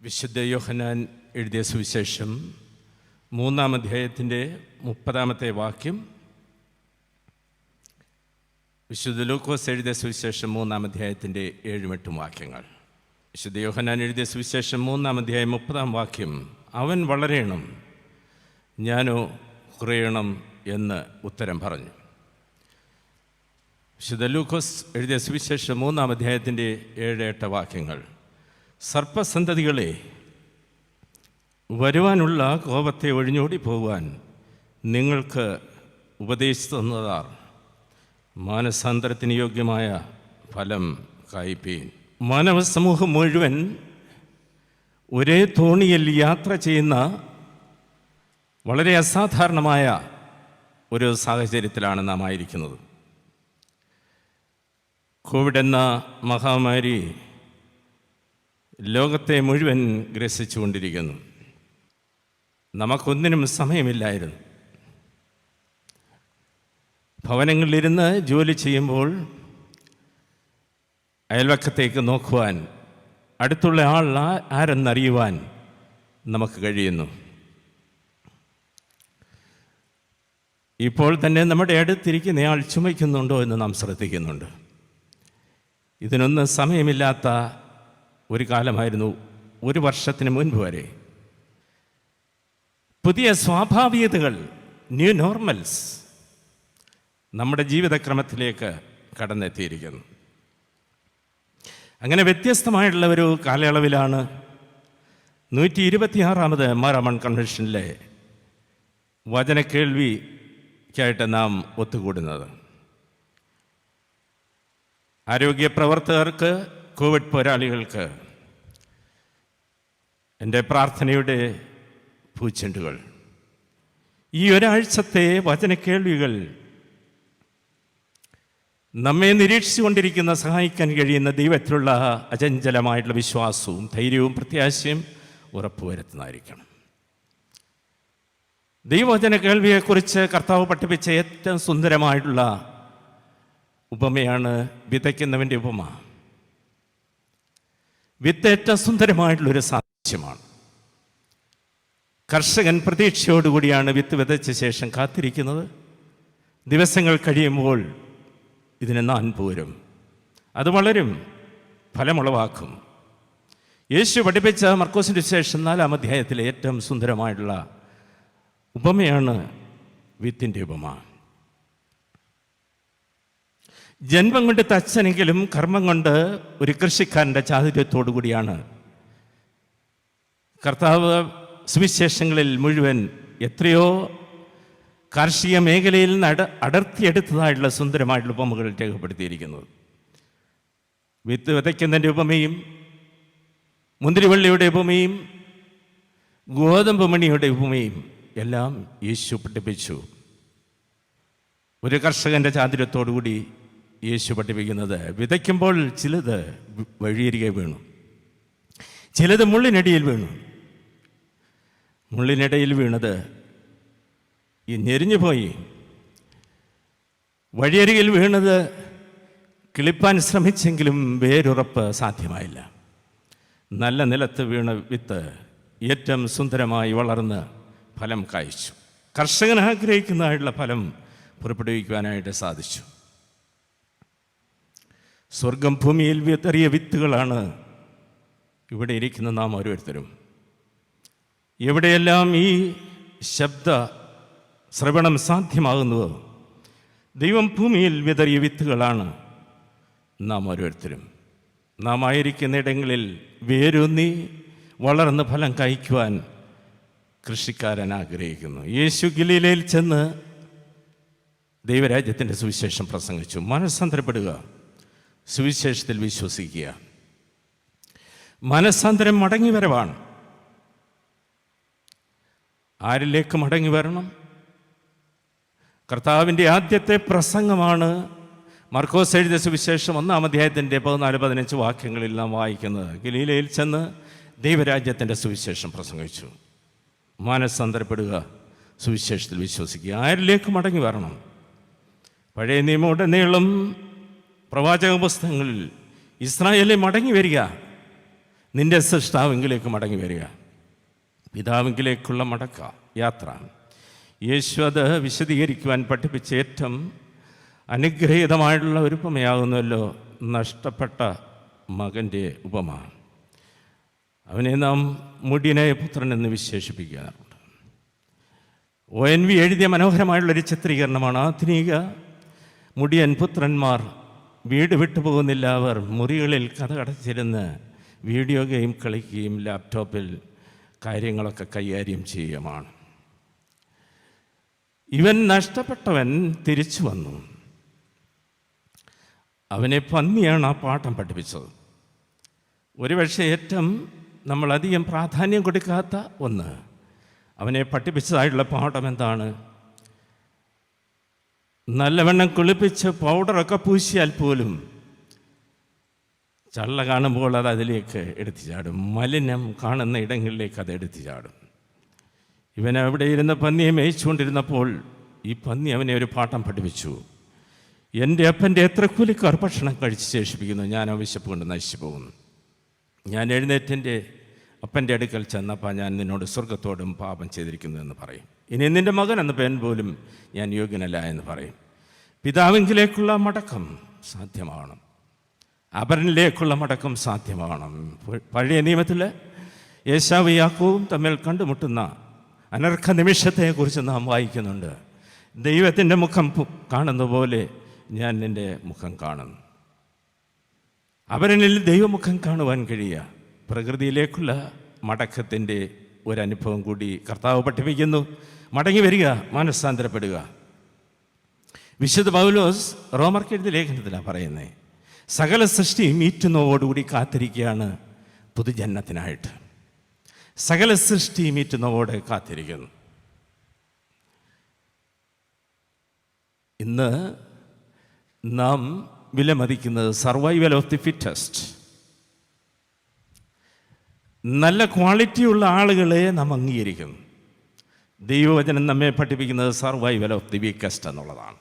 വിശുദ്ധ യോഹന്നാൻ എഴുതിയ സുവിശേഷം 3-ാം അധ്യായത്തിൻ്റെ 30-ാമത്തെ വാക്യം. വിശുദ്ധ ലൂക്കോസ് എഴുതിയ സുവിശേഷം 3-ാം അധ്യായത്തിൻ്റെ 7-8 വാക്യങ്ങൾ. വിശുദ്ധ യോഹന്നാൻ എഴുതിയ സുവിശേഷം 3-ാം അധ്യായം 30-ാം വാക്യം. അവൻ വളരേണം, ഞാനോ കുറയണം എന്ന് ഉത്തരം പറഞ്ഞു. വിശുദ്ധ ലൂക്കോസ് എഴുതിയ സുവിശേഷം 3-ാം അധ്യായത്തിൻ്റെ 7-8 വാക്യങ്ങൾ. സർപ്പസന്തതികളെ, വരുവാനുള്ള കോപത്തെ ഒഴിഞ്ഞോടി പോകുവാൻ നിങ്ങൾക്ക് ഉപദേശിച്ചു തന്നതാർ. മാനസാന്തരത്തിന് യോഗ്യമായ ഫലം കായ്പീൻ. മാനവ സമൂഹം മുഴുവൻ ഒരേ തോണിയിൽ യാത്ര ചെയ്യുന്ന വളരെ അസാധാരണമായ ഒരു സാഹചര്യത്തിലാണ് നാം ആയിരിക്കുന്നത്. കോവിഡ് എന്ന മഹാമാരി ലോകത്തെ മുഴുവൻ ഗ്രസിച്ചുകൊണ്ടിരിക്കുന്നു. നമുക്കൊന്നിനും സമയമില്ലായിരുന്നു. ഭവനങ്ങളിലിരുന്ന് ജോലി ചെയ്യുമ്പോൾ അയൽവക്കത്തേക്ക് നോക്കുവാൻ, അടുത്തുള്ള ആൾ ആരെന്നറിയുവാൻ നമുക്ക് കഴിയുന്നു. ഇപ്പോൾ തന്നെ നമ്മുടെ അടുത്തിരിക്കുന്നയാൾ ചുമയ്ക്കുന്നുണ്ടോ എന്ന് നാം ശ്രദ്ധിക്കുന്നുണ്ട്. ഇതിനൊന്നും സമയമില്ലാത്ത ഒരു കാലമായിരുന്നു ഒരു വർഷത്തിന് മുൻപ് വരെ. പുതിയ സ്വാഭാവികതകൾ, ന്യൂ നോർമൽസ് നമ്മുടെ ജീവിതക്രമത്തിലേക്ക് കടന്നെത്തിയിരിക്കുന്നു. അങ്ങനെ വ്യത്യസ്തമായിട്ടുള്ള ഒരു കാലയളവിലാണ് 126ാമത് മാരാമൺ കൺവെൻഷനിലെ വചനക്കേൾവിക്കായിട്ട് നാം ഒത്തുകൂടുന്നത്. ആരോഗ്യ പ്രവർത്തകർക്ക്, കോവിഡ് പോരാളികൾക്ക് എൻ്റെ പ്രാർത്ഥനയുടെ പൂച്ചെണ്ടുകൾ. ഈ ഒരാഴ്ചത്തെ വചനക്കേൾവികൾ നമ്മെ നിരീക്ഷിച്ചുകൊണ്ടിരിക്കുന്ന, സഹായിക്കാൻ കഴിയുന്ന ദൈവത്തിലുള്ള അചഞ്ചലമായിട്ടുള്ള വിശ്വാസവും ധൈര്യവും പ്രത്യാശയും ഉറപ്പുവരുത്തുന്നതായിരിക്കണം. ദൈവവചന കേൾവിയെക്കുറിച്ച് കർത്താവ് പഠിപ്പിച്ച ഏറ്റവും സുന്ദരമായിട്ടുള്ള ഉപമയാണ് വിതയ്ക്കുന്നവൻ്റെ ഉപമ. വിത്ത് ഏറ്റവും സുന്ദരമായിട്ടുള്ളൊരു സാദൃശ്യമാണ്. കർഷകൻ പ്രതീക്ഷയോടുകൂടിയാണ് വിത്ത് വിതച്ച ശേഷം കാത്തിരിക്കുന്നത്. ദിവസങ്ങൾ കഴിയുമ്പോൾ ഇതിന് നാൻ പോരും, അത് വളരും, ഫലമുളവാക്കും. യേശു പഠിപ്പിച്ച മർക്കോസിൻ്റെ ശേഷം 4-ാം അധ്യായത്തിലെ ഏറ്റവും സുന്ദരമായിട്ടുള്ള ഉപമയാണ് വിത്തിൻ്റെ ഉപമ. ജന്മം കൊണ്ട് തച്ചനെങ്കിലും കർമ്മം കൊണ്ട് ഒരു കൃഷിക്കാരൻ്റെ ചാതുര്യത്തോടു കൂടിയാണ് കർത്താവ് സുവിശേഷങ്ങളിൽ മുഴുവൻ എത്രയോ കാർഷിക മേഖലയിൽ നിന്ന് അടർത്തിയെടുത്തതായിട്ടുള്ള സുന്ദരമായിട്ടുള്ള ഉപമകൾ രേഖപ്പെടുത്തിയിരിക്കുന്നത്. വിത്ത് വിതയ്ക്കുന്നതിൻ്റെ ഉപമയും, മുന്തിരിവള്ളിയുടെ ഉപമയും, ഗോതമ്പ് മണിയുടെ ഉപമയും എല്ലാം യേശു പഠിപ്പിച്ചു. ഒരു കർഷകൻ്റെ ചാതുര്യത്തോടുകൂടി യേശു പഠിപ്പിക്കുന്നത്, വിതയ്ക്കുമ്പോൾ ചിലത് വഴിയരികെ വീണു, ചിലത് മുള്ളിനടിയിൽ വീണു. മുള്ളിനിടയിൽ വീണത് ഈ ഞെരിഞ്ഞു പോയി. വഴിയരികിൽ വീണത് കിളിപ്പാൻ ശ്രമിച്ചെങ്കിലും വേരുറപ്പ് സാധ്യമായില്ല. നല്ല നിലത്ത് വീണ വിത്ത് ഏറ്റവും സുന്ദരമായി വളർന്ന് ഫലം കായ്ച്ചു. കർഷകൻ ആഗ്രഹിക്കുന്നതായിട്ടുള്ള ഫലം പുറപ്പെടുവിക്കുവാനായിട്ട് സാധിച്ചു. സ്വർഗം ഭൂമിയിൽ വിതറിയ വിത്തുകളാണ് ഇവിടെ ഇരിക്കുന്ന നാം ഓരോരുത്തരും. എവിടെയെല്ലാം ഈ ശബ്ദ ശ്രവണം സാധ്യമാകുന്നുവോ, ദൈവം ഭൂമിയിൽ വിതറിയ വിത്തുകളാണ് നാം ഓരോരുത്തരും. നാം ആയിരിക്കുന്ന ഇടങ്ങളിൽ വേരൂന്നി വളർന്ന് ഫലം കായ്ക്കുവാൻ കൃഷിക്കാരൻ ആഗ്രഹിക്കുന്നു. യേശു ഗലീലയിൽ ചെന്ന് ദൈവരാജ്യത്തിൻ്റെ സുവിശേഷം പ്രസംഗിച്ചു. മനസ്സാന്തരപ്പെടുക, സുവിശേഷത്തിൽ വിശ്വസിക്കുക. മനസ്സാന്തരം മടങ്ങി വരവാണ്. ആരിലേക്ക് മടങ്ങി വരണം? കർത്താവിൻ്റെ ആദ്യത്തെ പ്രസംഗമാണ് മർക്കോസ് എഴുതിയ സുവിശേഷം 1-ാം അധ്യായത്തിൻ്റെ 14-15 വാക്യങ്ങളിൽ നാം വായിക്കുന്നത്. ഗലീലയിൽ ചെന്ന് ദൈവരാജ്യത്തിൻ്റെ സുവിശേഷം പ്രസംഗിച്ചു. മനസ്സാന്തരപ്പെടുക, സുവിശേഷത്തിൽ വിശ്വസിക്കുക. ആരിലേക്ക് മടങ്ങി വരണം? പഴയ നിയമമുടനീളം പ്രവാചക പുസ്തകങ്ങളിൽ ഇസ്രായേലിൽ മടങ്ങി വരിക, നിന്റെ സൃഷ്ടാവിങ്കിലേക്ക് മടങ്ങി വരിക. പിതാവിങ്കിലേക്കുള്ള യാത്ര. യേശു അത് വിശദീകരിക്കുവാൻ പഠിപ്പിച്ച ഏറ്റവും അനുഗ്രഹീതമായിട്ടുള്ള ഒരു ഉപമയാകുന്നല്ലോ നഷ്ടപ്പെട്ട മകൻ്റെ ഉപമ. അവനെ നാം മുടിയനായ പുത്രൻ എന്ന് വിശേഷിപ്പിക്കാറുണ്ട്. ONV എഴുതിയ മനോഹരമായുള്ളൊരു ചിത്രീകരണമാണ്. ആധുനിക മുടിയൻ പുത്രന്മാർ വീട് വിട്ടു പോകുന്നില്ല. അവർ മുറികളിൽ കഥകടച്ചിരുന്ന് വീഡിയോ ഗെയിം കളിക്കുകയും ലാപ്ടോപ്പിൽ കാര്യങ്ങളൊക്കെ കൈകാര്യം ചെയ്യുകയുമാണ്. ഇവൻ നഷ്ടപ്പെട്ടവൻ തിരിച്ചു വന്നു. അവനെ പന്നിയാണ് ആ പാഠം പഠിപ്പിച്ചത്. ഒരുപക്ഷെ ഏറ്റവും നമ്മളധികം പ്രാധാന്യം കൊടുക്കാത്ത ഒന്ന്. അവനെ പഠിപ്പിച്ചതായിട്ടുള്ള പാഠം എന്താണ്? നല്ലവണ്ണം കുളിപ്പിച്ച് പൗഡറൊക്കെ പൂശിയാൽ പോലും ചള്ള കാണുമ്പോൾ അത് അതിലേക്ക് എടുത്തു ചാടും. മലിനം കാണുന്ന ഇടങ്ങളിലേക്ക് അത് എടുത്തു ചാടും. ഇവൻ അവിടെ ഇരുന്ന് പന്നിയെ മേയിച്ചുകൊണ്ടിരുന്നപ്പോൾ ഈ പന്നി അവനെ ഒരു പാഠം പഠിപ്പിച്ചു. എൻ്റെ അപ്പൻ്റെ എത്ര കൂലിക്കാർ ഭക്ഷണം കഴിച്ച് ശേഷിപ്പിക്കുന്നു, ഞാൻ ആവശ്യപ്പ് കൊണ്ട് നശിച്ചു പോകുന്നു. ഞാൻ എഴുന്നേറ്റെൻ്റെ അപ്പൻ്റെ അടുക്കൽ ചെന്നപ്പോൾ ഞാൻ നിന്നോട് സ്വർഗത്തോടും പാപം ചെയ്തിരിക്കുന്നു എന്ന് പറയും. ഇനി നിൻ്റെ മകൻ എന്ന പേൻ പോലും ഞാൻ യോഗ്യനല്ല എന്ന് പറയും. പിതാവിങ്കിലേക്കുള്ള മടക്കം സാധ്യമാകണം. അപരനിലേക്കുള്ള മടക്കം സാധ്യമാകണം. പഴയ നിയമത്തിൽ യേശാവും യാക്കോബും തമ്മിൽ കണ്ടുമുട്ടുന്ന അനർഘ നിമിഷത്തെക്കുറിച്ച് നാം വായിക്കുന്നുണ്ട്. ദൈവത്തിൻ്റെ മുഖം കാണുന്ന പോലെ ഞാൻ നിൻ്റെ മുഖം കാണുന്നു. അവരനിൽ ദൈവമുഖം കാണുവാൻ കഴിയുക. പ്രകൃതിയിലേക്കുള്ള മടക്കത്തിൻ്റെ ഒരനുഭവം കൂടി കർത്താവ് പഠിപ്പിക്കുന്നു. മടങ്ങി വരിക, മാനസാന്തരപ്പെടുക. വിശുദ്ധ പൗലോസ് റോമർക്ക് എഴുതിയ ലേഖനത്തിലാണ് പറയുന്നത്, സകല സൃഷ്ടിയും ഈറ്റുന്നവോടുകൂടി കാത്തിരിക്കുകയാണ് പുതുജന്മത്തിനായിട്ട്. സകല സൃഷ്ടിയും ഈറ്റുന്നവോടെ കാത്തിരിക്കുന്നു. ഇന്ന് നാം വിലമതിക്കുന്നത് സർവൈവൽ ഓഫ് ദി ഫിറ്റസ്റ്റ്. നല്ല ക്വാളിറ്റിയുള്ള ആളുകളെ നാം അംഗീകരിക്കുന്നു. ദൈവവചനം നമ്മെ പഠിപ്പിക്കുന്നത് സർവൈവൽ ഓഫ് ദി വീക്കസ്റ്റ് എന്നുള്ളതാണ്.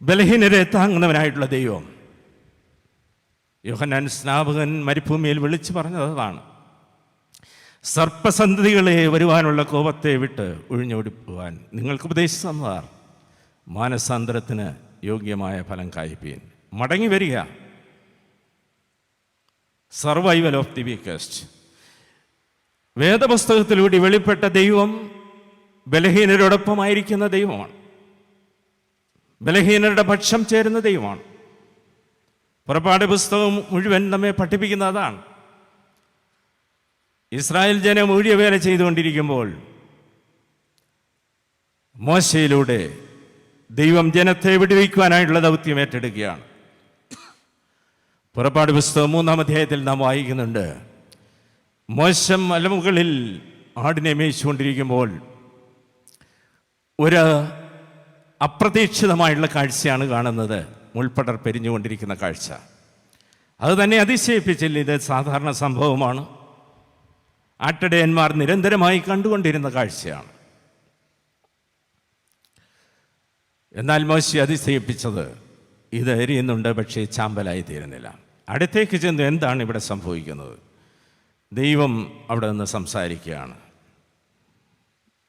ബലഹീനരെ താങ്ങുന്നവനായിട്ടുള്ള ദൈവം. യോഹന്നാൻ സ്നാപകൻ മരുഭൂമിയിൽ വിളിച്ചു പറഞ്ഞത് അതാണ്. സർപ്പസന്തതികളെ വരുവാനുള്ള കോപത്തെ വിട്ട് ഒഴിഞ്ഞോടിപ്പോവാൻ നിങ്ങൾക്ക് ഉപദേശിച്ചു തന്നതാർ. മാനസാന്തരത്തിന് യോഗ്യമായ ഫലം കായ്പീൻ. മടങ്ങി വരിക. Survival of the weakest. വേദപുസ്തകത്തിലൂടെ വെളിപ്പെട്ട ദൈവം ബലഹീനരോടൊപ്പമായിരിക്കുന്ന ദൈവമാണ്. ബലഹീനരുടെ പക്ഷം ചേരുന്ന ദൈവമാണ്. പുറപ്പാട് പുസ്തകം മുഴുവൻ നമ്മെ പഠിപ്പിക്കുന്ന അതാണ്. ഇസ്രായേൽ ജനം ഊഴിയവേല ചെയ്തുകൊണ്ടിരിക്കുമ്പോൾ മോശയിലൂടെ ദൈവം ജനത്തെ വിടുവിക്കുവാനായിട്ടുള്ള ദൗത്യം ഏറ്റെടുക്കുകയാണ്. പുറപ്പാട് പുസ്തകം 3-ാം അധ്യായത്തിൽ നാം വായിക്കുന്നുണ്ട്. മോശം മലമുകളിൽ ആടിനെ മേയിച്ചുകൊണ്ടിരിക്കുമ്പോൾ ഒരു അപ്രതീക്ഷിതമായുള്ള കാഴ്ചയാണ് കാണുന്നത്. മുൾപ്പടർ പെരിഞ്ഞുകൊണ്ടിരിക്കുന്ന കാഴ്ച. അത് തന്നെ അതിശയിപ്പിച്ചില്ല. ഇത് സാധാരണ സംഭവമാണ്. ആട്ടിടയന്മാർ നിരന്തരമായി കണ്ടുകൊണ്ടിരുന്ന കാഴ്ചയാണ്. എന്നാൽ മോശെ അതിശയിപ്പിച്ചത് ഇത് എരിയുന്നുണ്ട്, പക്ഷേ ചാമ്പലായി തീരുന്നില്ല. അടുത്തേക്ക് ചെന്ന് എന്താണ് ഇവിടെ സംഭവിക്കുന്നത്? ദൈവം അവിടെ നിന്ന് സംസാരിക്കുകയാണ്.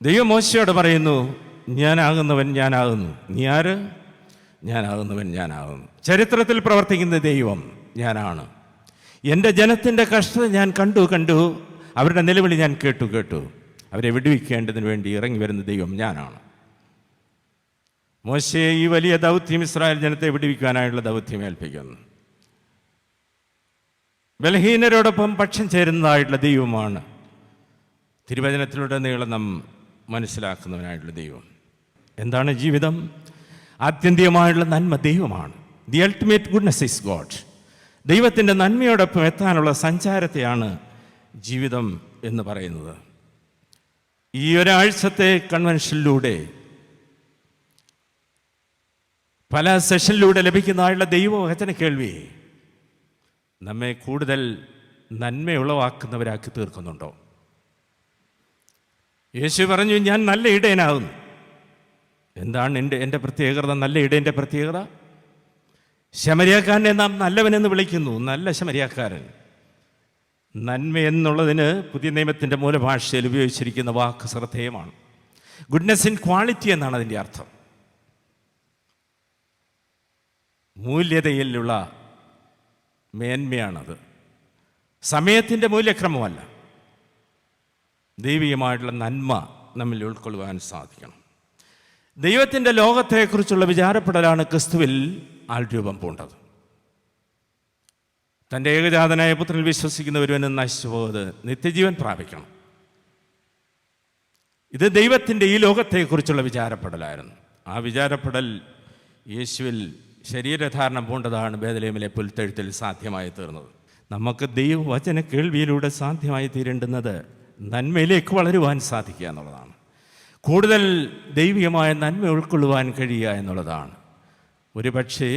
ദൈവം മോശയോട് പറയുന്നു, ഞാനാകുന്നവൻ ഞാനാകുന്നു. നീ ആര്? ഞാനാകുന്നവൻ ഞാനാകുന്നു. ചരിത്രത്തിൽ പ്രവർത്തിക്കുന്ന ദൈവം ഞാനാണ്. എൻ്റെ ജനത്തിൻ്റെ കഷ്ടത ഞാൻ കണ്ടു. അവരുടെ നിലവിളി ഞാൻ കേട്ടു. അവരെ വിടുവിക്കേണ്ടതിന് വേണ്ടി ഇറങ്ങി വരുന്ന ദൈവം ഞാനാണ്. മോശയെ ഈ വലിയ ദൗത്യം, ഇസ്രായേൽ ജനത്തെ വിടുവിക്കാനായുള്ള ദൗത്യം ഏൽപ്പിക്കുന്നു. ബലഹീനരോടൊപ്പം പക്ഷം ചേരുന്നതായിട്ടുള്ള ദൈവമാണ് തിരുവചനത്തിലൂടെ നീളം നാം മനസ്സിലാക്കുന്നവനായിട്ടുള്ള ദൈവം. എന്താണ് ജീവിതം? ആത്യന്തികമായുള്ള നന്മ ദൈവമാണ്. The ultimate goodness is God. ദൈവത്തിൻ്റെ നന്മയോടൊപ്പം എത്താനുള്ള സഞ്ചാരത്തെയാണ് ജീവിതം എന്ന് പറയുന്നത്. ഈ ഒരാഴ്ചത്തെ കൺവെൻഷനിലൂടെ, പല സെഷനിലൂടെ ലഭിക്കുന്നതായുള്ള ദൈവവചന കേൾവി നമ്മെ കൂടുതൽ നന്മയുളവാക്കുന്നവരാക്കി തീർക്കുന്നുണ്ടോ? യേശു പറഞ്ഞു, ഞാൻ നല്ല ഇടയനാകുന്നു. എന്താണ് എൻ്റെ പ്രത്യേകത? നല്ല ഇടയൻ്റെ പ്രത്യേകത, ശമരിയാക്കാരനെ നാം നല്ലവനെന്ന് വിളിക്കുന്നു. നല്ല ശമരിയാക്കാരൻ. നന്മ എന്നുള്ളതിന് പുതിയ നിയമത്തിൻ്റെ മൂലഭാഷയിൽ ഉപയോഗിച്ചിരിക്കുന്ന വാക്ക് ശ്രദ്ധേയമാണ്. ഗുഡ്നെസ് ഇൻ ക്വാളിറ്റി എന്നാണ് അതിൻ്റെ അർത്ഥം. മൂല്യതയിലുള്ള മേന്മയാണത്. സമയത്തിൻ്റെ മൂല്യക്രമമല്ല. ദൈവികമായിട്ടുള്ള നന്മ നമ്മിൽ ഉൾക്കൊള്ളുവാൻ സാധിക്കണം. ദൈവത്തിൻ്റെ ലോകത്തെക്കുറിച്ചുള്ള വിചാരപ്പെടലാണ് ക്രിസ്തുവിൽ ആൾരൂപം പൂണ്ടത്. തൻ്റെ ഏകജാതനായ പുത്രനിൽ വിശ്വസിക്കുന്ന ഒരുവനും നശിച്ചു പോകരുത്, നിത്യജീവൻ പ്രാപിക്കണം. ഇത് ദൈവത്തിൻ്റെ ഈ ലോകത്തെക്കുറിച്ചുള്ള വിചാരപ്പെടലായിരുന്നു. ആ വിചാരപ്പെടൽ യേശുവിൽ ശരീരധാരണം പൂണ്ടതാണ് ബേത്ലഹേമിലെ പുൽത്തെഴുത്തിൽ സാധ്യമായി തീർന്നത്. നമുക്ക് ദൈവവചന കേൾവിയിലൂടെ സാധ്യമായി തീരേണ്ടുന്നത് നന്മയിലേക്ക് വളരുവാൻ സാധിക്കുക എന്നുള്ളതാണ്. കൂടുതൽ ദൈവികമായ നന്മ ഉൾക്കൊള്ളുവാൻ കഴിയുക എന്നുള്ളതാണ്. ഒരു പക്ഷേ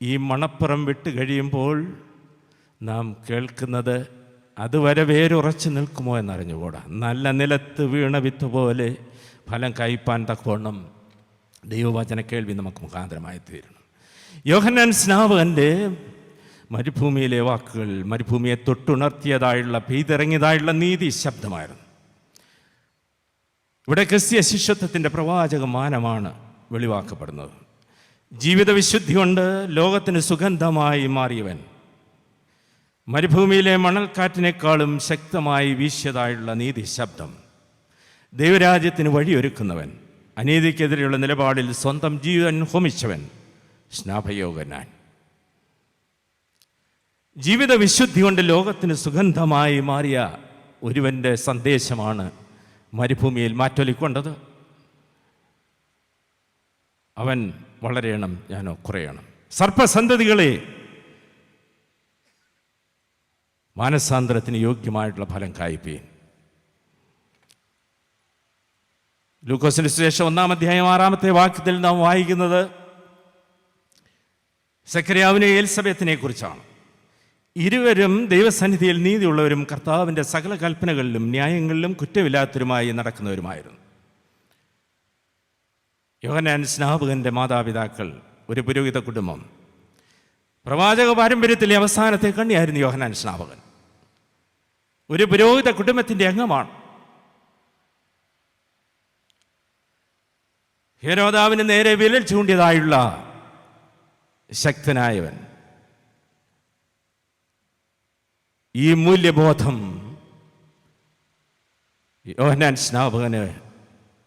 ഈ മണപ്പുറം വിട്ട് കഴിയുമ്പോൾ നാം കേൾക്കുന്നത് അതുവരെ വേരുറച്ചു നിൽക്കുമോ എന്നറിഞ്ഞുകൂടാ. നല്ല നിലത്ത് വീണ വിത്ത് പോലെ ഫലം കയ്പാൻ തക്കവണ്ണം ദൈവവചന കേൾവി നമുക്ക് മുഖാന്തരമായി തീരണം. യോഹന്നാൻ സ്നാപകൻ്റെ മരുഭൂമിയിലെ വാക്കുകൾ മരുഭൂമിയെ തൊട്ടുണർത്തിയതായുള്ള പെയ്തിറങ്ങിയതായുള്ള നീതി ശബ്ദമായിരുന്നു. ഇവിടെ ക്രിസ്തീയ ശിഷ്യത്വത്തിൻ്റെ പ്രവാചക മാനമാണ് വെളിവാക്കപ്പെടുന്നത്. ജീവിത വിശുദ്ധി കൊണ്ട് ലോകത്തിന് സുഗന്ധമായി മാറിയവൻ, മരുഭൂമിയിലെ മണൽക്കാറ്റിനേക്കാളും ശക്തമായി വീശിയതായുള്ള നീതി ശബ്ദം, ദൈവരാജ്യത്തിന് വഴിയൊരുക്കുന്നവൻ, അനീതിക്കെതിരെയുള്ള നിലപാടിൽ സ്വന്തം ജീവൻ ഹോമിച്ചവൻ സ്നാപയോഹന്നാൻ. ജീവിത വിശുദ്ധി കൊണ്ട് ലോകത്തിന് സുഗന്ധമായി മാറിയ ഒരുവൻ്റെ സന്ദേശമാണ് മരുഭൂമിയിൽ മാറ്റൊലിക്കൊണ്ടത്. അവൻ വളരെയണം, ഞാനോ കുറയണം. സർപ്പസന്തതികളെ, മാനസാന്തരത്തിന് യോഗ്യമായിട്ടുള്ള ഫലം കായ്പീൻ. ലൂക്കോസിന് സുവിശേഷം 1-ാം അധ്യായം 6-ാമത്തെ വാക്യത്തിൽ നാം വായിക്കുന്നത് സക്കറിയാവിനെ എലിസബത്തിനെ കുറിച്ചാണ്. ഇരുവരും ദൈവസന്നിധിയിൽ നീതിയുള്ളവരും കർത്താവിൻ്റെ സകല കൽപ്പനകളിലും ന്യായങ്ങളിലും കുറ്റമില്ലാത്തവരുമായി നടക്കുന്നവരുമായിരുന്നു. യോഹന്നാൻ സ്നാപകൻ്റെ മാതാപിതാക്കൾ ഒരു പുരോഹിത കുടുംബം. പ്രവാചക പാരമ്പര്യത്തിലെ അവസാനത്തെ കണ്ണിയായിരുന്നു യോഹന്നാൻ സ്നാപകൻ. ഒരു പുരോഹിത കുടുംബത്തിൻ്റെ അംഗമാണ്. ഹെരോദാവിന് നേരെ വിരൽ ചൂണ്ടിയതായുള്ള ശക്തനായവൻ. ഈ മൂല്യബോധം യോഹന്നാൻ സ്നാപകന്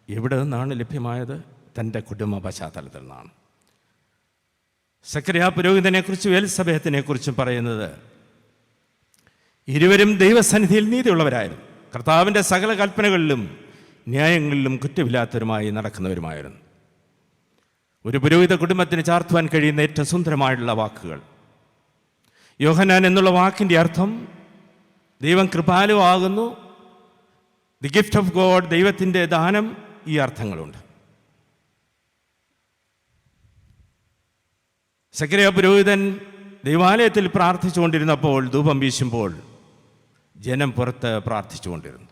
എവിടെ നിന്നാണ് ലഭ്യമായത്? തൻ്റെ കുടുംബ പശ്ചാത്തലത്തിൽ നിന്നാണ്. സക്കറിയ പുരോഹിതനെക്കുറിച്ചും എലിസബത്തിനെക്കുറിച്ചും പറയുന്നത് ഇരുവരും ദൈവസന്നിധിയിൽ നീതിയുള്ളവരായിരുന്നു, കർത്താവിൻ്റെ സകല കൽപ്പനകളിലും ന്യായങ്ങളിലും കുറ്റമില്ലാത്തവരുമായി നടക്കുന്നവരുമായിരുന്നു. ഒരു പുരോഹിത കുടുംബത്തിന് ചാർത്തുവാൻ കഴിയുന്ന ഏറ്റവും സുന്ദരമായിട്ടുള്ള വാക്കുകൾ. യോഹന്നാൻ എന്നുള്ള വാക്കിൻ്റെ അർത്ഥം ദൈവം കൃപാലുവാകുന്നു, ദി ഗിഫ്റ്റ് ഓഫ് ഗോഡ്, ദൈവത്തിൻ്റെ ദാനം. ഈ അർത്ഥങ്ങളുണ്ട്. സക്കറിയ പുരോഹിതൻ ദൈവാലയത്തിൽ പ്രാർത്ഥിച്ചുകൊണ്ടിരുന്നപ്പോൾ, ധൂപം വീശുമ്പോൾ ജനം പുറത്ത് പ്രാർത്ഥിച്ചുകൊണ്ടിരുന്നു.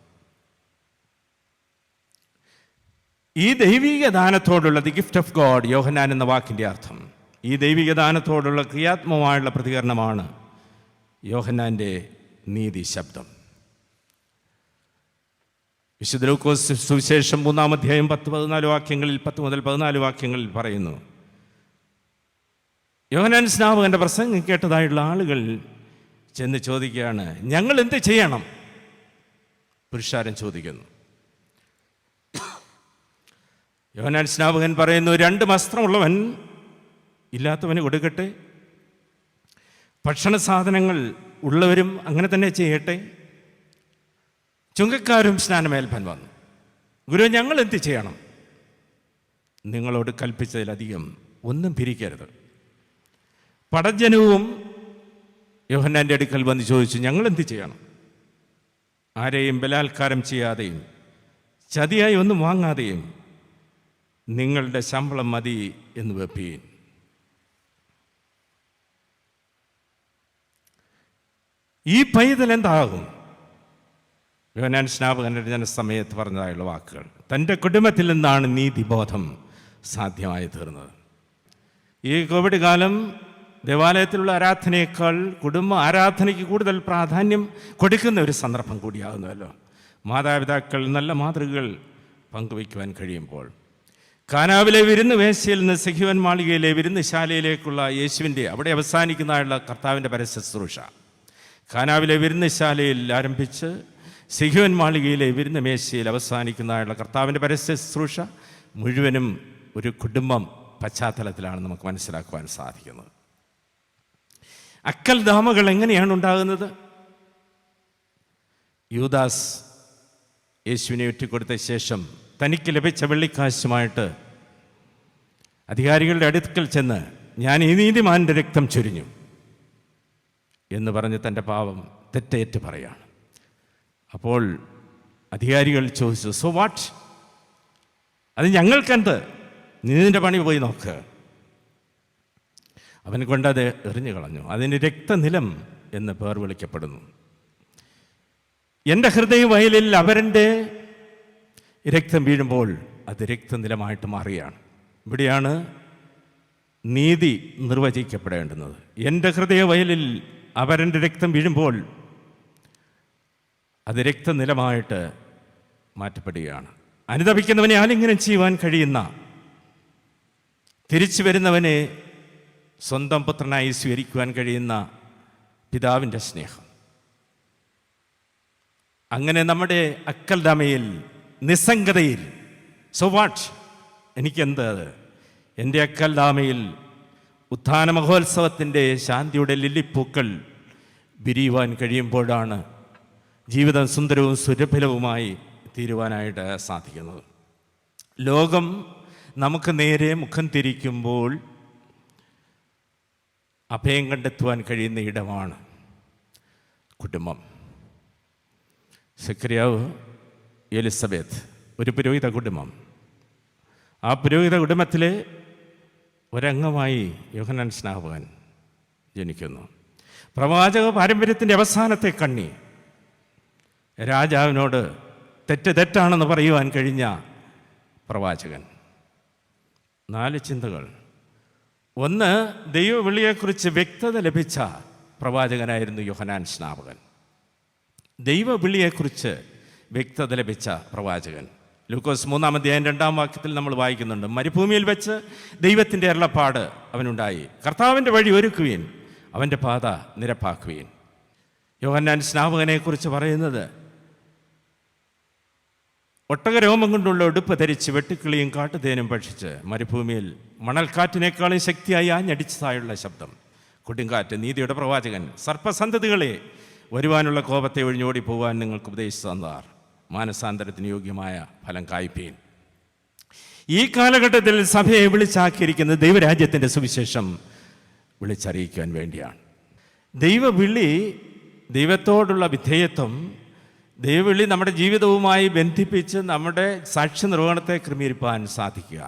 ഈ ദൈവിക ദാനത്തോടുള്ള ദി ഗിഫ്റ്റ് ഓഫ് ഗോഡ്, യോഹന്നാൻ എന്ന വാക്കിൻ്റെ അർത്ഥം, ഈ ദൈവിക ദാനത്തോടുള്ള ക്രിയാത്മകമായുള്ള പ്രതികരണമാണ് യോഹന്നാൻ്റെ നീതി ശബ്ദം. വിശുദ്ധ ലൂക്കോസ് സുവിശേഷം 3-ാം അധ്യായം 10-14 വാക്യങ്ങളിൽ 10 മുതൽ 14 വാക്യങ്ങളിൽ പറയുന്നു, യോഹന്നാൻ സ്നാപകൻ്റെ പ്രസംഗം കേട്ടതായുള്ള ആളുകൾ ചെന്ന് ചോദിക്കുകയാണ്, ഞങ്ങൾ എന്ത് ചെയ്യണം? പുരുഷാരം ചോദിക്കുന്നു. യോഹന്നാൻ സ്നാപകൻ പറയുന്നു, 2 വസ്ത്രമുള്ളവൻ ഇല്ലാത്തവന് കൊടുക്കട്ടെ, ഭക്ഷണ സാധനങ്ങൾ ഉള്ളവരും അങ്ങനെ തന്നെ ചെയ്യട്ടെ. ചുങ്കക്കാരും സ്നാനമേൽപ്പാൻ വന്നു. ഗുരു, ഞങ്ങൾ എന്ത് ചെയ്യണം? നിങ്ങളോട് കൽപ്പിച്ചതിലധികം ഒന്നും പിരിക്കരുത്. പടജനവും യോഹന്നാൻ്റെ അടുക്കൽ വന്ന് ചോദിച്ചു, ഞങ്ങൾ എന്ത് ചെയ്യണം? ആരെയും ബലാത്കാരം ചെയ്യാതെയും ചതിയായി ഒന്നും വാങ്ങാതെയും നിങ്ങളുടെ ശമ്പളം മതി എന്ന് വെപ്പീൻ. ഈ പൈതൽ എന്താകും? യോഹന്നാൻ സ്നാപകൻ്റെ ജനസമയത്ത് പറഞ്ഞതായുള്ള വാക്കുകൾ. തൻ്റെ കുടുംബത്തിൽ നിന്നാണ് നീതിബോധം സാധ്യമായി തീർന്നത്. ഈ കോവിഡ് കാലം ദേവാലയത്തിലുള്ള ആരാധനയേക്കാൾ കുടുംബ ആരാധനയ്ക്ക് കൂടുതൽ പ്രാധാന്യം കൊടുക്കുന്ന ഒരു സന്ദർഭം കൂടിയാകുന്നുവല്ലോ. മാതാപിതാക്കൾ നല്ല മാതൃകകൾ പങ്കുവയ്ക്കുവാൻ കഴിയുമ്പോൾ കാനാവിലെ വിരുന്ന് വേശ്യയിൽ നിന്ന് സിഹിയോൻ മാളികയിലെ വിരുന്നുശാലയിലേക്കുള്ള യേശുവിൻ്റെ അവിടെ അവസാനിക്കുന്നതായുള്ള കർത്താവിൻ്റെ പരശുശ്രൂഷ കാനാവിലെ വിരുന്നുശാലയിൽ ആരംഭിച്ച് സിഹിയോൻ മാളികയിലെ വിരുന്ന് മേശയിൽ അവസാനിക്കുന്നതായുള്ള കർത്താവിൻ്റെ പരശുശ്രൂഷ മുഴുവനും ഒരു കുടുംബം പശ്ചാത്തലത്തിലാണ് നമുക്ക് മനസ്സിലാക്കുവാൻ സാധിക്കുന്നത്. അക്കൽദാമകൾ എങ്ങനെയാണ് ഉണ്ടാകുന്നത്? യൂദാസ് യേശുവിനെ ഒറ്റിക്കൊടുത്ത ശേഷം തനിക്ക് ലഭിച്ച വെള്ളിക്കാശുമായിട്ട് അധികാരികളുടെ അടുക്കൽ ചെന്ന് ഞാൻ ഈ നീതിമാൻ്റെ രക്തം ചൊരിഞ്ഞു എന്ന് പറഞ്ഞ് തൻ്റെ പാവം തെറ്റേറ്റ് പറയാണ്. അപ്പോൾ അധികാരികൾ ചോദിച്ചു, സോ വാട്ട്? അത് ഞങ്ങൾക്കെന്ത്? നീ നിൻ്റെ പണി പോയി നോക്ക്. അവൻ കൊണ്ടത് എറിഞ്ഞു കളഞ്ഞു. അതിന് രക്തനിലം എന്ന് പേർ വിളിക്കപ്പെടുന്നു. എൻ്റെ ഹൃദയവയലിൽ അവരൻ്റെ രക്തം വീഴുമ്പോൾ അത് രക്തനിലമായിട്ട് മാറുകയാണ്. ഇവിടെയാണ് നീതി നിർവചിക്കപ്പെടേണ്ടുന്നത്. എൻ്റെ ഹൃദയവയലിൽ അവരൻ്റെ രക്തം വീഴുമ്പോൾ അത് രക്തനിലമായിട്ട് മാറ്റപ്പെടുകയാണ്. അനുതപിക്കുന്നവനെ ആലിംഗനം ചെയ്യുവാൻ കഴിയുന്ന, തിരിച്ചു വരുന്നവനെ സ്വന്തം പുത്രനായി സ്വീകരിക്കുവാൻ കഴിയുന്ന പിതാവിൻ്റെ സ്നേഹം. അങ്ങനെ നമ്മുടെ അക്കൽദാമയിൽ, നിസ്സംഗതയിൽ, സോ വാട്ട്, എനിക്കെന്ത്? എൻ്റെ അക്കൽദാമയിൽ ഉത്ഥാന മഹോത്സവത്തിൻ്റെ ശാന്തിയുടെ ലില്ലിപ്പൂക്കൾ വിരിയുവാൻ കഴിയുമ്പോഴാണ് ജീവിതം സുന്ദരവും സുരഭിലവുമായി തീരുവാനായിട്ട് സാധിക്കുന്നത്. ലോകം നമുക്ക് നേരെ മുഖം തിരിക്കുമ്പോൾ അഭയം കണ്ടെത്തുവാൻ കഴിയുന്ന ഇടമാണ് കുടുംബം. സക്കറിയാവ്, എലിസബത്ത്, ഒരു പുരോഹിത കുടുംബം. ആ പുരോഹിത കുടുംബത്തിലെ ഒരംഗമായി യോഹന്നാൻ സ്നാപകൻ ജനിക്കുന്നു. പ്രവാചക പാരമ്പര്യത്തിൻ്റെ അവസാനത്തെ കണ്ണി, രാജാവിനോട് തെറ്റാണെന്ന് പറയുവാൻ കഴിഞ്ഞ പ്രവാചകൻ. 4 ചിന്തകൾ. ഒന്ന്, ദൈവവിളിയെക്കുറിച്ച് വ്യക്തത ലഭിച്ച പ്രവാചകനായിരുന്നു യോഹന്നാൻ സ്നാപകൻ. ദൈവവിളിയെക്കുറിച്ച് വ്യക്തത ലഭിച്ച പ്രവാചകൻ. ലൂക്കോസ് 3-ാം അധ്യായം 2-ാം വാക്യത്തിൽ നമ്മൾ വായിക്കുന്നുണ്ട്, മരുഭൂമിയിൽ വെച്ച് ദൈവത്തിൻ്റെ അരുളപ്പാട് അവനുണ്ടായി, കർത്താവിൻ്റെ വഴി ഒരുക്കുവീൻ, അവൻ്റെ പാത നിരപ്പാക്കുവീൻ. യോഹന്നാൻ സ്നാപകനെക്കുറിച്ച് പറയുന്നത്, ഒട്ടകരോമം കൊണ്ടുള്ള ഉടുപ്പ് ധരിച്ച് വെട്ടുക്കിളിയും കാട്ടുതേനും ഭക്ഷിച്ച് മരുഭൂമിയിൽ മണൽക്കാറ്റിനേക്കാളും ശക്തിയായി ആഞ്ഞടിച്ചതായുള്ള ശബ്ദം, കൊടുങ്കാറ്റ്, നീതിയുടെ പ്രവാചകൻ, സർപ്പസന്തതികളെ വരുവാനുള്ള കോപത്തെ ഒഴിഞ്ഞോടി പോകാൻ നിങ്ങൾക്ക് ഉപദേശിച്ചു തന്നാർ, മാനസാന്തരത്തിന് യോഗ്യമായ ഫലം കായ്പീൻ. ഈ കാലഘട്ടത്തിൽ സഭയെ വിളിച്ചാക്കിയിരിക്കുന്നത് ദൈവരാജ്യത്തിൻ്റെ സുവിശേഷം വിളിച്ചറിയിക്കാൻ വേണ്ടിയാണ്. ദൈവവിളി, ദൈവത്തോടുള്ള വിധേയത്വം, ദൈവവിളി നമ്മുടെ ജീവിതവുമായി ബന്ധിപ്പിച്ച് നമ്മുടെ സാക്ഷ്യ നിർവഹണത്തെ ക്രമീകരിപ്പാൻ സാധിക്കുക.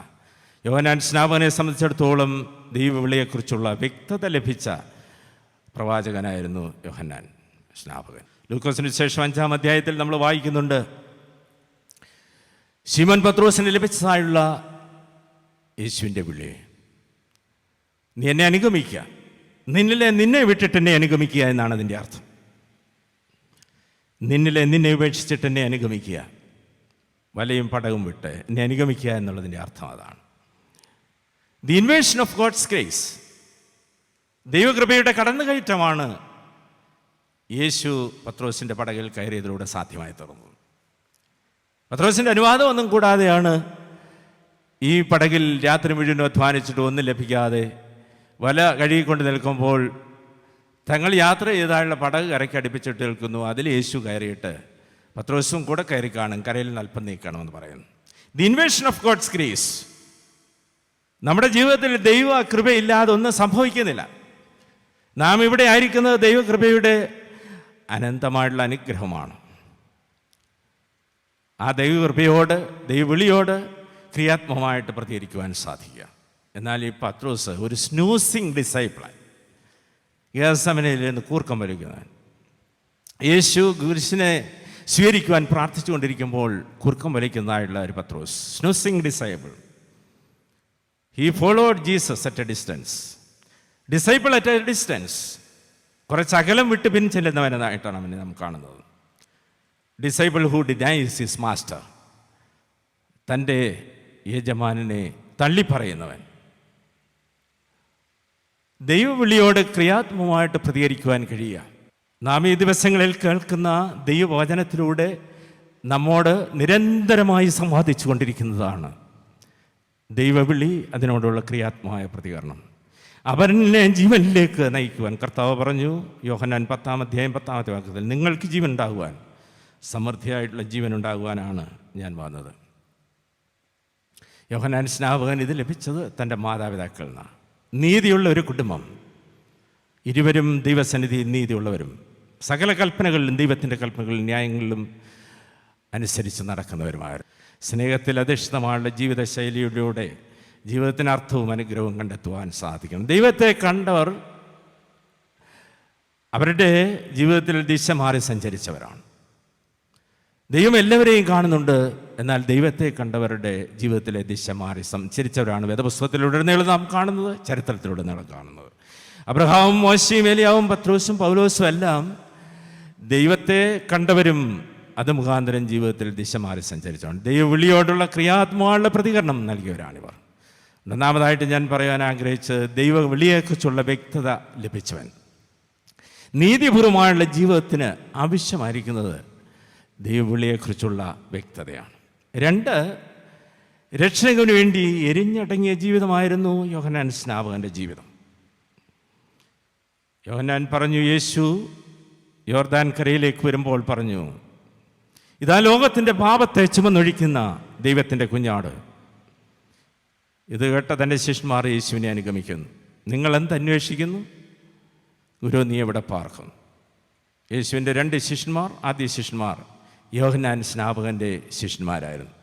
യോഹന്നാൻ സ്നാപകനെ സംബന്ധിച്ചിടത്തോളം ദൈവവിളിയെക്കുറിച്ചുള്ള വ്യക്തത ലഭിച്ച പ്രവാചകനായിരുന്നു യോഹന്നാൻ സ്നാപകൻ. ലൂക്കോസിന് ശേഷം 5-ാം അധ്യായത്തിൽ നമ്മൾ വായിക്കുന്നുണ്ട്, ശിമോൻ പത്രോസിന് ലഭിച്ചതായുള്ള യേശുവിൻ്റെ വിളി, നീ എന്നെ അനുഗമിക്കുക, നിന്നെ വിട്ടിട്ട് എന്നെ അനുഗമിക്കുക എന്നാണ് അതിൻ്റെ അർത്ഥം. നിന്നെ ഉപേക്ഷിച്ചിട്ട് എന്നെ അനുഗമിക്കുക, വലയും പടവും വിട്ട് എന്നെ അനുഗമിക്കുക എന്നുള്ളതിൻ്റെ അർത്ഥം അതാണ്. The invasion of God's grace, ദൈവകൃപയുടെ കടന്നുകയറ്റമാണ് യേശു പത്രോസിൻ്റെ പടകിൽ കയറിയതിലൂടെ സാധ്യമായി തീർന്നത്. പത്രോസിൻ്റെ അനുവാദം ഒന്നും കൂടാതെയാണ് ഈ പടകിൽ രാത്രി മുഴുവൻ അധ്വാനിച്ചിട്ട് ഒന്നും ലഭിക്കാതെ വല കഴുകിക്കൊണ്ട് നിൽക്കുമ്പോൾ തങ്ങൾ യാത്ര ചെയ്താലുള്ള പടക് കരയ്ക്ക് അടുപ്പിച്ചിട്ട് നിൽക്കുന്നു. അതിൽ യേശു കയറിയിട്ട് പത്രോസും കൂടെ കയറി കാണും, കരയിൽ നിന്ന് അല്പം നീക്കണമെന്ന് പറയുന്നു. The invasion of God's grace. നമ്മുടെ ജീവിതത്തിൽ ദൈവ കൃപയില്ലാതെ ഒന്നും സംഭവിക്കുന്നില്ല. നാം ഇവിടെ ആയിരിക്കുന്നത് ദൈവകൃപയുടെ അനന്തമായിട്ടുള്ള അനുഗ്രഹമാണ്. ആ ദൈവകൃപയോട്, ദൈവവിളിയോട് ക്രിയാത്മകമായിട്ട് പ്രതികരിക്കുവാൻ സാധിക്കുക. എന്നാൽ ഈ പത്രോസ് ഒരു സ്നൂസിങ് ഡിസൈപ്പിളായി, ഗേത്സമനയിൽ നിന്ന് കൂർക്കം വലിക്കുന്നവൻ. യേശു കുരിശിനെ സ്വീകരിക്കുവാൻ പ്രാർത്ഥിച്ചുകൊണ്ടിരിക്കുമ്പോൾ കൂർക്കം വലിക്കുന്നതായിട്ടുള്ള ഒരു Pathros, snoozing disciple. He followed Jesus at a distance. Disciple at a distance, കുറച്ച് അകലം വിട്ട് പിൻചെല്ലുന്നവനായിട്ടാണ് അവനെ നാം കാണുന്നത്. Disciple who denies his master, തൻ്റെ യജമാനനെ തള്ളിപ്പറയുന്നവൻ. ദൈവവിളിയോട് ക്രിയാത്മകമായിട്ട് പ്രതികരിക്കുവാൻ കഴിയുക. നാം ഈ ദിവസങ്ങളിൽ കേൾക്കുന്ന ദൈവവചനത്തിലൂടെ നമ്മോട് നിരന്തരമായി സംവാദിച്ചു കൊണ്ടിരിക്കുന്നതാണ് ദൈവവിളി, അതിനോടുള്ള ക്രിയാത്മകമായ പ്രതികരണം. അവനെ ജീവനിലേക്ക് നയിക്കുവാൻ കർത്താവ് പറഞ്ഞു, യോഹന്നാൻ 10-ാമത്തെ വാക്യത്തിൽ, നിങ്ങൾക്ക് ജീവൻ ഉണ്ടാകുവാൻ, സമൃദ്ധിയായിട്ടുള്ള ജീവൻ ഉണ്ടാകുവാനാണ് ഞാൻ വന്നത്. യോഹന്നാൻ സ്നാപകൻ ഇത് ലഭിച്ചത് തൻ്റെ മാതാപിതാക്കളിൽ നിന്നാണ്. നീതിയുള്ള ഒരു കുടുംബം, ഇരുവരും ദൈവസന്നിധിയിൽ നീതിയുള്ളവരും, സകല കൽപ്പനകളിലും ദൈവത്തിൻ്റെ കൽപ്പനകളിലും ന്യായങ്ങളിലും അനുസരിച്ച് നടക്കുന്നവരുമായ, സ്നേഹത്തിൽ അധിഷ്ഠിതമായുള്ള ജീവിതശൈലിയിലൂടെ ജീവിതത്തിന് അർത്ഥവും അനുഗ്രഹവും കണ്ടെത്തുവാൻ സാധിക്കണം. ദൈവത്തെ കണ്ടവർ അവരുടെ ജീവിതത്തിൽ ദിശ മാറി സഞ്ചരിച്ചവരാണ്. ദൈവം എല്ലാവരെയും കാണുന്നുണ്ട്, എന്നാൽ ദൈവത്തെ കണ്ടവരുടെ ജീവിതത്തിലെ ദിശ മാറി സഞ്ചരിച്ചവരാണ് വേദപുസ്തകത്തിലുടനീളം നാം കാണുന്നത്, ചരിത്രത്തിലുടനീളം കാണുന്നത്. അബ്രഹാമും മോശയും ഏലിയാവും പത്രോസും പൗലോസും എല്ലാം ദൈവത്തെ കണ്ടവരും അത് മുഖാന്തരം ജീവിതത്തിൽ ദിശ മാറി സഞ്ചരിച്ചവരാണ്. ദൈവവിളിയോടുള്ള ക്രിയാത്മകമായ പ്രതികരണം നൽകിയവരാണിവർ. ഒന്നാമതായിട്ട് ഞാൻ പറയാൻ ആഗ്രഹിച്ചത് ദൈവവിളിയെക്കുറിച്ചുള്ള വ്യക്തത ലഭിച്ചവൻ. നീതിപൂർവമായുള്ള ജീവിതത്തിന് ആവശ്യമായിരിക്കുന്നത് ദൈവവിളിയെക്കുറിച്ചുള്ള വ്യക്തതയാണ്. 2, രക്ഷകന് വേണ്ടി എരിഞ്ഞടങ്ങിയ ജീവിതമായിരുന്നു യോഹന്നാൻ സ്നാപകൻ്റെ ജീവിതം. യോഹന്നാൻ പറഞ്ഞു, യേശു യോർദാൻ കരയിലേക്ക് വരുമ്പോൾ പറഞ്ഞു, ഇതാ ലോകത്തിൻ്റെ പാപത്തെ ചുമന്നൊഴിക്കുന്ന ദൈവത്തിൻ്റെ കുഞ്ഞാട്. ഇത് കേട്ട തൻ്റെ ശിഷ്യന്മാർ യേശുവിനെ അനുഗമിക്കുന്നു. നിങ്ങൾ എന്തന്വേഷിക്കുന്നു? ഗുരു, നീ എവിടെ പാർക്കുന്നു? യേശുവിൻ്റെ 2 ശിഷ്യന്മാർ, ആദ്യ ശിഷ്യന്മാർ യോഹന്നാൻ സ്നാപകൻ്റെ ശിഷ്യന്മാരായിരുന്നു.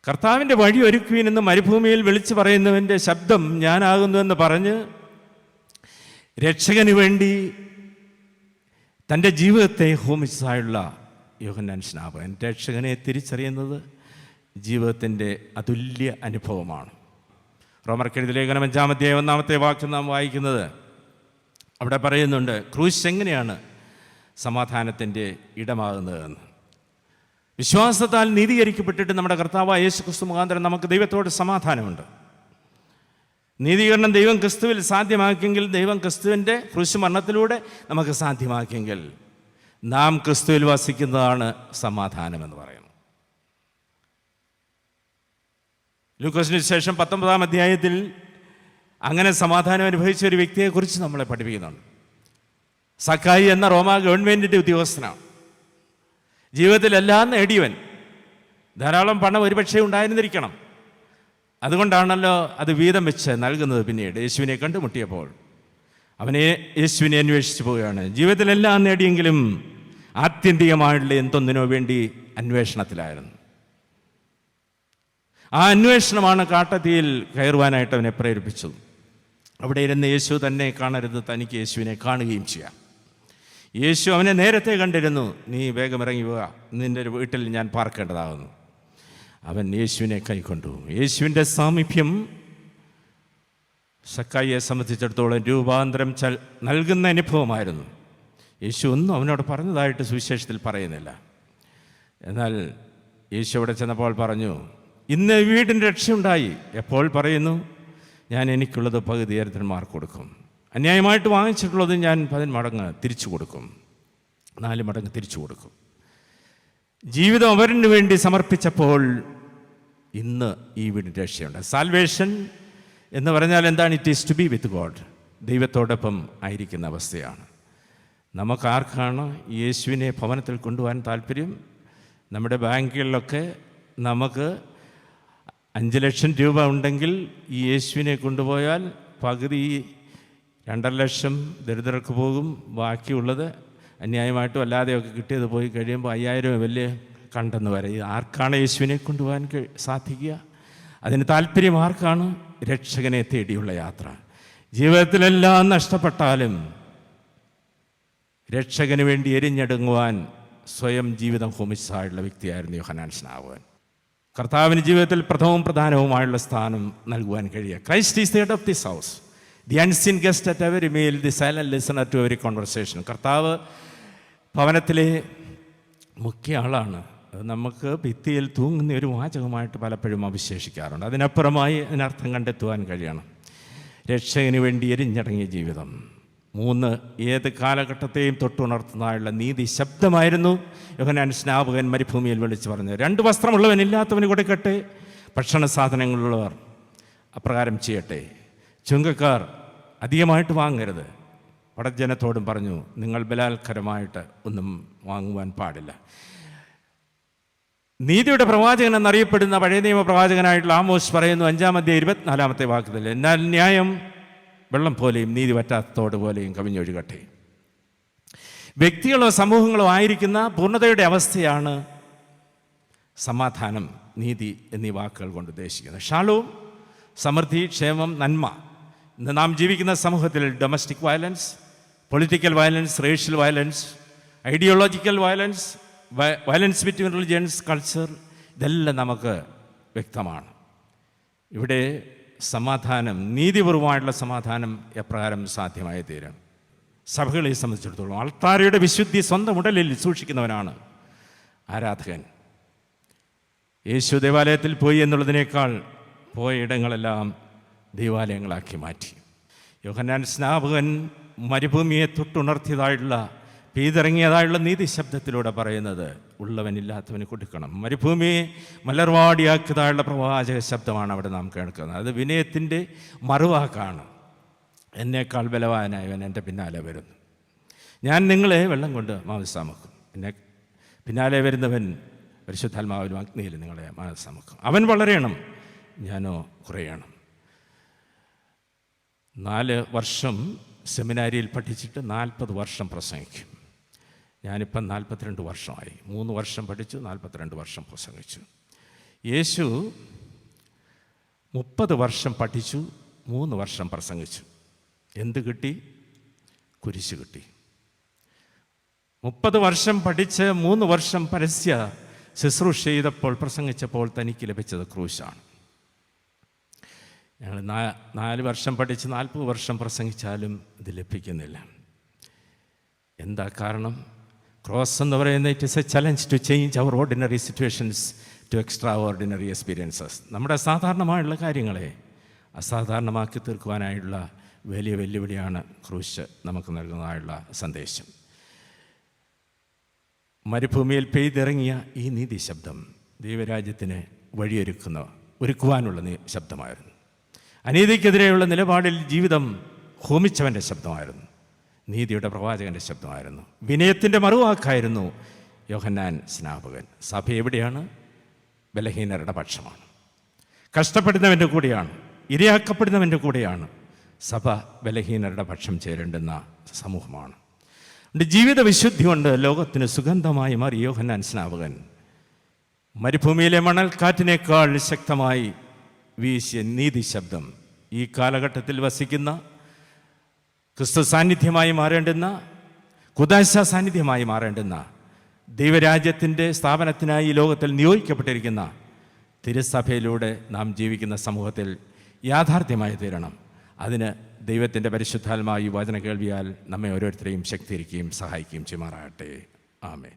കർത്താവിൻ്റെ വഴി ഒരുക്കുവിനെന്ന് മരുഭൂമിയിൽ വിളിച്ചു പറയുന്നവൻ്റെ ശബ്ദം ഞാനാകുന്നുവെന്ന് പറഞ്ഞ് രക്ഷകന് വേണ്ടി തൻ്റെ ജീവിതത്തെ ഹോമിച്ചായുള്ള യോഹന്നാൻ സ്നാപകൻ രക്ഷകനെ തിരിച്ചറിയുന്നത് ജീവിതത്തിൻ്റെ അതുല്യ അനുഭവമാണ്. റോമർക്കെഴുതിയ ലേഖനം 5-ാമത്തെ വാക്യം നാം വായിക്കുന്നത്, അവിടെ പറയുന്നുണ്ട് ക്രൂശ് എങ്ങനെയാണ് സമാധാനത്തിൻ്റെ ഇടമാകുന്നതെന്ന്. വിശ്വാസത്താൽ നീതീകരിക്കപ്പെട്ടിട്ട് നമ്മുടെ കർത്താവായ യേശു ക്രിസ്തു മുഖാന്തരം നമുക്ക് ദൈവത്തോട് സമാധാനമുണ്ട്. നീതീകരണം ദൈവം ക്രിസ്തുവിൽ സാധ്യമാക്കിയെങ്കിൽ, ദൈവം ക്രിസ്തുവിൻ്റെ ക്രൂശ് മരണത്തിലൂടെ നമുക്ക് സാധ്യമാക്കിയെങ്കിൽ, നാം ക്രിസ്തുവിൽ വസിക്കുന്നതാണ് സമാധാനമെന്ന് പറയുന്നത്. ലൂക്കോസിന് ശേഷം 19-ാം അധ്യായത്തിൽ അങ്ങനെ സമാധാനം അനുഭവിച്ച ഒരു വ്യക്തിയെക്കുറിച്ച് നമ്മളെ പഠിപ്പിക്കുന്നുണ്ട്. സക്കായി എന്ന റോമാ ഗവൺമെൻറ്റിൻ്റെ ഉദ്യോഗസ്ഥനാണ്. ജീവിതത്തിലെല്ലാം നേടിയവൻ. ധാരാളം പണം ഒരുപക്ഷെ ഉണ്ടായിരുന്നിരിക്കണം. അതുകൊണ്ടാണല്ലോ അത് വീതം വെച്ച് നൽകുന്നത്. പിന്നീട് യേശുവിനെ കണ്ടുമുട്ടിയപ്പോൾ അവനെ യേശുവിനെ അന്വേഷിച്ചു പോവുകയാണ്. ജീവിതത്തിലെല്ലാം നേടിയെങ്കിലും ആത്യന്തികമായിട്ടുള്ള എന്തൊന്നിനോ വേണ്ടി അന്വേഷണത്തിലായിരുന്നു. ആ അന്വേഷണമാണ് കാട്ടത്തിയിൽ കയറുവാനായിട്ട് അവനെ പ്രേരിപ്പിച്ചത്. അവിടെ ഇരുന്ന് യേശു തന്നെ കാണരുത്, തനിക്ക് യേശുവിനെ കാണുകയും ചെയ്യാം. യേശു അവനെ നേരത്തെ കണ്ടിരുന്നു. നീ വേഗം ഇറങ്ങി പോവുക, നിൻ്റെ വീട്ടിൽ ഞാൻ പാർക്കേണ്ടതാകുന്നു. അവൻ യേശുവിനെ കൈക്കൊണ്ടു. യേശുവിൻ്റെ സാമീപ്യം സക്കായിയെ സംബന്ധിച്ചിടത്തോളം രൂപാന്തരം നൽകുന്ന അനുഭവമായിരുന്നു. യേശു ഒന്നും അവനോട് പറഞ്ഞതായിട്ട് സുവിശേഷത്തിൽ പറയുന്നില്ല. എന്നാൽ യേശു അവിടെ ചെന്നപ്പോൾ പറഞ്ഞു, ഇന്ന് വീടിൻ്റെ രക്ഷയുണ്ടായി. എപ്പോൾ പറയുന്നു, ഞാൻ എനിക്കുള്ളത് പകുതി ദരിദ്രന്മാർക്ക് കൊടുക്കും, അന്യായമായിട്ട് വാങ്ങിച്ചിട്ടുള്ളത് ഞാൻ 10 മടങ്ങ് തിരിച്ചു കൊടുക്കും, 4 മടങ്ങ് തിരിച്ചു കൊടുക്കും. ജീവിതം അവരിന് വേണ്ടി സമർപ്പിച്ചപ്പോൾ ഇന്ന് ഈ വീടിൻ്റെ രക്ഷയുണ്ട്. സാൽവേഷൻ എന്ന് പറഞ്ഞാൽ എന്താണ്? It is to be with God. ദൈവത്തോടൊപ്പം ആയിരിക്കുന്ന അവസ്ഥയാണ്. നമുക്കാർക്കാണ് യേശുവിനെ ഭവനത്തിൽ കൊണ്ടുപോകാൻ താല്പര്യം? നമ്മുടെ ബാങ്കുകളിലൊക്കെ നമുക്ക് 5 ലക്ഷം രൂപ ഉണ്ടെങ്കിൽ ഈ യേശുവിനെ കൊണ്ടുപോയാൽ പകുതി 2.5 ലക്ഷം ദരിദ്രർക്ക് പോകും. ബാക്കിയുള്ളത് അന്യായമായിട്ടും അല്ലാതെയൊക്കെ കിട്ടിയത് പോയി കഴിയുമ്പോൾ 5000 വലിയ കണ്ടെന്ന് വരെ. ആർക്കാണ് യേശുവിനെ കൊണ്ടുപോകാൻ സാധിക്കുക? അതിന് താല്പര്യം ആർക്കാണ്? രക്ഷകനെ തേടിയുള്ള യാത്ര. ജീവിതത്തിലെല്ലാം നഷ്ടപ്പെട്ടാലും രക്ഷകന് വേണ്ടി എരിഞ്ഞെടുങ്ങുവാൻ സ്വയം ജീവിതം ഹോമിച്ചായുള്ള വ്യക്തിയായിരുന്നു യോഹന്നാൻ സ്നാപകൻ. കർത്താവിന് ജീവിതത്തിൽ പ്രഥമവും പ്രധാനവുമായുള്ള സ്ഥാനം നൽകുവാൻ കഴിയുക. Christ is the head of this house. The unseen guest at every meal, the silent listener to every conversation. കർത്താവ് ഭവനത്തിലെ മുഖ്യ ആളാണ്. അത് നമുക്ക് ഭിത്തിയിൽ തൂങ്ങുന്ന ഒരു വാചകമായിട്ട് പലപ്പോഴും അവശേഷിക്കാറുണ്ട്. അതിനപ്പുറമായി അതിനർത്ഥം കണ്ടെത്തുവാൻ കഴിയണം. രക്ഷകന് വേണ്ടി എരിഞ്ഞടങ്ങിയ ജീവിതം. 3, ഏത് കാലഘട്ടത്തെയും തൊട്ടുണർത്തുന്നതായുള്ള നീതി ശബ്ദമായിരുന്നു യോഹന്നാൻ സ്നാപകൻ മരുഭൂമിയിൽ വിളിച്ചു പറഞ്ഞത്. 2 വസ്ത്രമുള്ളവൻ ഇല്ലാത്തവന് കൊടുക്കട്ടെ, ഭക്ഷണ സാധനങ്ങളുള്ളവർ അപ്രകാരം ചെയ്യട്ടെ, ചുങ്കക്കാർ അധികമായിട്ട് വാങ്ങരുത്. പടജനത്തോടും പറഞ്ഞു, നിങ്ങൾ ബലാത്കരമായിട്ട് ഒന്നും വാങ്ങുവാൻ പാടില്ല. നീതിയുടെ പ്രവാചകൻ എന്നറിയപ്പെടുന്ന പഴയ നിയമ പ്രവാചകനായിട്ടുള്ള ആമോസ് പറയുന്നു 5-ാം അധ്യായം 24-ാമത്തെ വാക്യത്തിൽ, എന്നാൽ ന്യായം വെള്ളം പോലെയും നീതി വറ്റാത്തോട് പോലെയും കവിഞ്ഞൊഴുകട്ടെ. വ്യക്തികളോ സമൂഹങ്ങളോ ആയിരിക്കുന്ന പൂർണ്ണതയുടെ അവസ്ഥയാണ് സമാധാനം, നീതി എന്നീ വാക്കുകൾ കൊണ്ട് ഉദ്ദേശിക്കുന്നത്. ഷാലോം, സമൃദ്ധി, ക്ഷേമം, നന്മ. ഇന്ന് നാം ജീവിക്കുന്ന സമൂഹത്തിൽ domestic violence, political violence, racial violence, ideological violence, violence between religions, culture, ഇതെല്ലാം നമുക്ക് വ്യക്തമാണ്. ഇവിടെ സമാധാനം, നീതിപൂർവമായിട്ടുള്ള സമാധാനം എപ്രകാരം സാധ്യമായി തീരും? സഭകളെ സംബന്ധിച്ചിടത്തോളം അൾത്താരയുടെ വിശുദ്ധി സ്വന്തം ഉടലിൽ സൂക്ഷിക്കുന്നവനാണ് ആരാധകൻ. യേശു ദേവാലയത്തിൽ പോയി എന്നുള്ളതിനേക്കാൾ പോയ ഇടങ്ങളെല്ലാം ദേവാലയങ്ങളാക്കി മാറ്റി. യോഹന്നാൻ സ്നാപകൻ മരുഭൂമിയെ തൊട്ടുണർത്തിയതായിട്ടുള്ള പെയ്തിറങ്ങിയതായുള്ള നീതി ശബ്ദത്തിലൂടെ പറയുന്നത്, ഉള്ളവനില്ലാത്തവന് കൊടുക്കണം. മരുഭൂമിയെ മലർവാടിയാക്കിയതായുള്ള പ്രവാചക ശബ്ദമാണ് അവിടെ നാം കേൾക്കുന്നത്. അത് വിനയത്തിൻ്റെ മറുവാക്കാണ്. എന്നേക്കാൾ ബലവാനായവൻ എൻ്റെ പിന്നാലെ വരുന്നു, ഞാൻ നിങ്ങളെ വെള്ളം കൊണ്ട് മാംസമാക്കും. എന്നെ പിന്നാലെ വരുന്നവൻ പരിശുദ്ധാത്മാവിലും അഗ്നിയിൽ നിങ്ങളെ മാംസമാക്കും. അവൻ വളരണം, ഞാനോ കുറയണം. 4 വർഷം സെമിനാരിയിൽ പഠിച്ചിട്ട് 40 വർഷം പ്രസംഗിക്കും. ഞാനിപ്പം 42 വർഷമായി. 3 വർഷം പഠിച്ചു, 42 വർഷം പ്രസംഗിച്ചു. യേശു 30 വർഷം പഠിച്ചു, 3 വർഷം പ്രസംഗിച്ചു. എന്ത് കിട്ടി? കുരിശ് കിട്ടി. 30 വർഷം പഠിച്ച് 3 വർഷം പരസ്യ ശുശ്രൂഷ ചെയ്തപ്പോൾ, പ്രസംഗിച്ചപ്പോൾ തനിക്ക് ലഭിച്ചത് ക്രൂശാണ്. ഞങ്ങൾ 4 വർഷം പഠിച്ച് 40 വർഷം പ്രസംഗിച്ചാലും ഇത് ലഭിക്കുന്നില്ല. എന്താ കാരണം? ക്രോസ് എന്ന് പറയുന്നത് it is a challenge to change our ordinary situations to extraordinary experiences. നമ്മുടെ സാധാരണമായുള്ള കാര്യങ്ങളെ അസാധാരണമാക്കി തീർക്കുവാനായുള്ള വലിയ വെല്ലുവിളിയാണ് ക്രൂശ് നമുക്ക് നൽകുന്നതായുള്ള സന്ദേശം. മരുഭൂമിയിൽ പെയ്തിറങ്ങിയ ഈ നീതി ശബ്ദം ദൈവരാജ്യത്തിന് ഒരുക്കുവാനുള്ള ശബ്ദമായിരുന്നു. അനീതിക്കെതിരെയുള്ള നിലപാടിൽ ജീവിതം ഹോമിച്ചവൻ്റെ ശബ്ദമായിരുന്നു. നീതിയുടെ പ്രവാചകൻ്റെ ശബ്ദമായിരുന്നു. വിനയത്തിൻ്റെ മറുവാക്കായിരുന്നു യോഹന്നാൻ സ്നാപകൻ. സഭ എവിടെയാണ്? ബലഹീനരുടെ പക്ഷമാണ്, കഷ്ടപ്പെടുന്നവൻ്റെ കൂടെയാണ്, ഇരയാക്കപ്പെടുന്നവൻ്റെ കൂടെയാണ്. സഭ ബലഹീനരുടെ പക്ഷം ചേരേണ്ടുന്ന സമൂഹമാണ്. ജീവിത വിശുദ്ധി കൊണ്ട് ലോകത്തിന് സുഗന്ധമായി മാറി യോഹന്നാൻ സ്നാപകൻ മരുഭൂമിയിലെ മണൽക്കാറ്റിനേക്കാൾ ശക്തമായി വീശിയ നീതി ശബ്ദം ഈ കാലഘട്ടത്തിൽ വസിക്കുന്ന ക്രിസ്തു സാന്നിധ്യമായി മാറേണ്ടുന്ന, കുദാശ സാന്നിധ്യമായി മാറേണ്ടുന്ന, ദൈവരാജ്യത്തിൻ്റെ സ്ഥാപനത്തിനായി ലോകത്തിൽ നിയോഗിക്കപ്പെട്ടിരിക്കുന്ന തിരുസഭയിലൂടെ നാം ജീവിക്കുന്ന സമൂഹത്തിൽ യാഥാർത്ഥ്യമായി തീരണം. അതിന് ദൈവത്തിൻ്റെ പരിശുദ്ധാത്മാവ് ഈ വചന കേൾവിയാൽ നമ്മെ ഓരോരുത്തരെയും ശക്തീകരിക്കുകയും സഹായിക്കുകയും ചെയ്യുമാറാകട്ടെ. ആമേൻ.